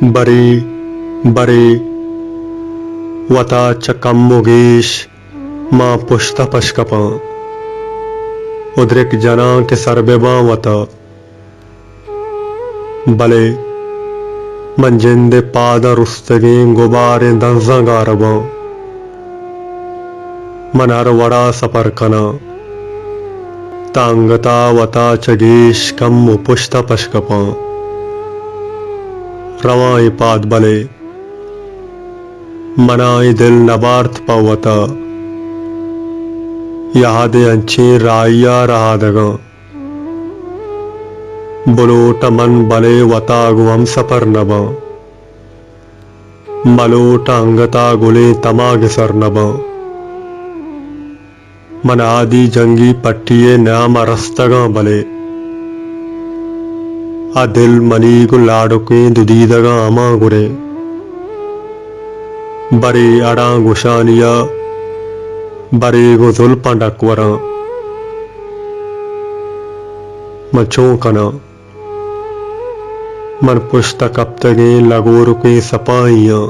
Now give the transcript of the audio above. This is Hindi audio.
बरी बरी वता चकम मुगीश माँ पुष्ता पशकपा उद्रिक जना के सरबेबा वता बले मंजिंदे पादा रुस्तगी गुबारे दंजा गारबा मनहर वड़ा सपर कना तांगता वता चगीश कम पुष्ता पशकपा रवाई पाद बले मनाई दिल नबार्थ पवता यादे अंची राया रहा दगा बुलोट मन बले वता गुम सपर नबा मलोट अंगता गुले तमाग सर नबा मन आदि जंगी पट्टिए नाम रस्तगा बले आ दिल मनी को लाडुके दुदीदगा अमा गुरे बरे अड़ा गुशानिया बरे गो जुल्पा डकवरा मचों कना मन पुष्ट कप्तगे लगोर के सपाइया